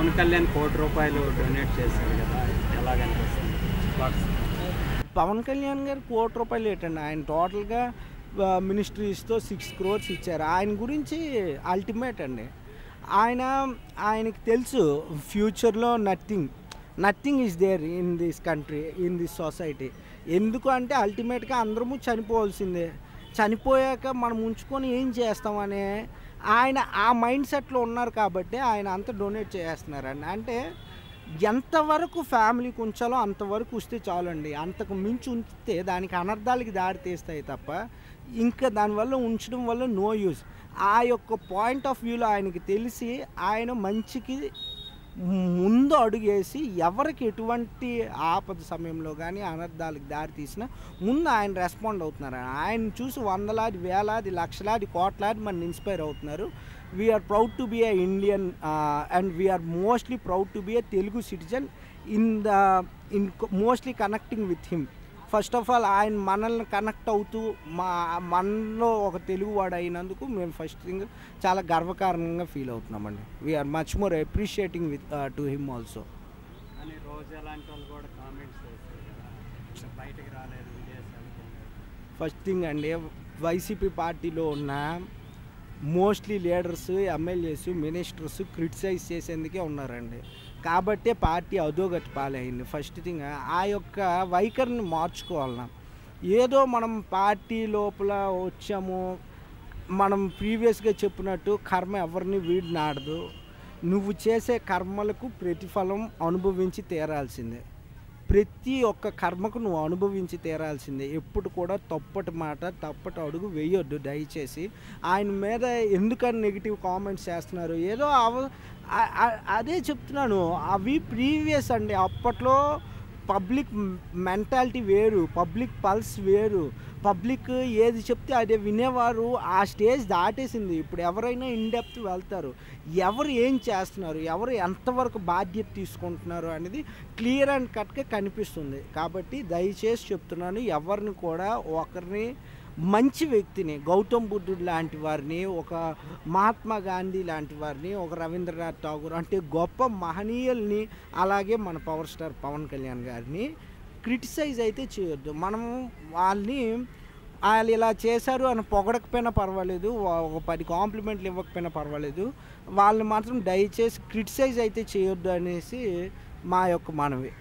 Pawan Kalyan ₹1,00,00,000 donate చేశారు కదా, ఎలాగనిపిస్తుంది? పవన్ కళ్యాణ్ గారు ₹1,00,00,000 ఏంటండి, ఆయన టోటల్గా మినిస్ట్రీస్తో 6 crores ఇచ్చారు. ఆయన గురించి అల్టిమేట్ అండి. ఆయనకి తెలుసు ఫ్యూచర్లో nothing is there in this country, in this society. ఎందుకు అంటే అల్టిమేట్గా అందరము చనిపోవాల్సిందే. చనిపోయాక మనం ఉంచుకొని ఏం చేస్తామనే ఆయన ఆ మైండ్ సెట్లో ఉన్నారు కాబట్టి ఆయన అంత డొనేట్ చేస్తున్నారండి. అంటే ఎంతవరకు ఫ్యామిలీకి ఉంచాలో అంతవరకు వస్తే చాలండి. అంతకు మించి ఉంచితే దానికి అనర్థాలకి దారి తీస్తాయి తప్ప ఇంకా దానివల్ల ఉంచడం వల్ల నో యూజ్. ఆ యొక్క పాయింట్ ఆఫ్ వ్యూలో ఆయనకి తెలిసి ఆయన మంచికి ముందు అడుగేసి ఎవరికి ఎటువంటి ఆపద సమయంలో కానీ అనర్థాలకు దారి తీసినా ముందు ఆయన రెస్పాండ్ అవుతున్నారు. ఆయన చూసి వందలాది, వేలాది, లక్షలాది, కోట్లాది మంది ఇన్స్పైర్ అవుతున్నారు. We're proud to be a Indian and we're mostly proud to be a Telugu citizen in mostly connecting with him. First of all ఆయన మనల్ని కనెక్ట్ అవుతూ మనలో ఒక తెలుగువాడు అయినందుకు మేము ఫస్ట్ థింగ్ చాలా గర్వకారణంగా ఫీల్ అవుతున్నామండి. We're much more appreciating with to him also. అని రోజు అలాంటి వాళ్ళు కూడా కామెంట్స్ చేస్తారు కదా, బయటకు రాలేదు విదేశాలకు. ఫస్ట్ థింగ్ అండి, వైసీపీ పార్టీలో ఉన్న mostly leaders, MLAs, ministers criticise చేసేందుకే ఉన్నారండి. కాబట్టే పార్టీ అధోగతి పాలైంది. ఫస్ట్ థింగ్ ఆ యొక్క వైఖరిని మార్చుకోవాలన్నా. ఏదో మనం పార్టీ లోపల వచ్చాము, మనం ప్రీవియస్గా చెప్పినట్టు కర్మ ఎవరిని వీడినాడదు. నువ్వు చేసే కర్మలకు ప్రతిఫలం అనుభవించి తీరాల్సిందే. ప్రతి ఒక్క కర్మకు నువ్వు అనుభవించి తీరాల్సిందే. ఎప్పుడు కూడా తప్పటి మాట, తప్పటి అడుగు వేయొద్దు దయచేసి. ఆయన మీద ఎందుకని నెగిటివ్ కామెంట్స్ చేస్తున్నారు? ఏదో అదే చెప్తున్నాను, అవి ప్రీవియస్ అండి. అప్పట్లో పబ్లిక్ మెంటాలిటీ వేరు, పబ్లిక్ పల్స్ వేరు. పబ్లిక్ ఏది చెప్తే అదే వినేవారు. ఆ స్టేజ్ దాటేసింది. ఇప్పుడు ఎవరైనా ఇన్డెప్త్ వెళ్తారు, ఎవరు ఏం చేస్తున్నారు, ఎవరు ఎంతవరకు బాధ్యత తీసుకుంటున్నారు అనేది క్లియర్ అండ్ కట్గా కనిపిస్తుంది. కాబట్టి దయచేసి చెప్తున్నాను, ఎవరిని కూడా ఒకరిని మంచి వ్యక్తిని, గౌతమ్ బుద్ధుడు లాంటి వారిని, ఒక మహాత్మా గాంధీ లాంటి వారిని, ఒక రవీంద్రనాథ్ ఠాగూర్ అంటే గొప్ప మహనీయుల్ని, అలాగే మన పవర్ స్టార్ పవన్ కళ్యాణ్ గారిని క్రిటిసైజ్ అయితే చేయొద్దు. మనం వాళ్ళు ఇలా చేశారు అని పొగడకపోయినా పర్వాలేదు, ఒక 10 కాంప్లిమెంట్లు ఇవ్వకపోయినా పర్వాలేదు, వాళ్ళని మాత్రం దయచేసి క్రిటిసైజ్ అయితే చేయొద్దు అనేసి మా యొక్క మనవి.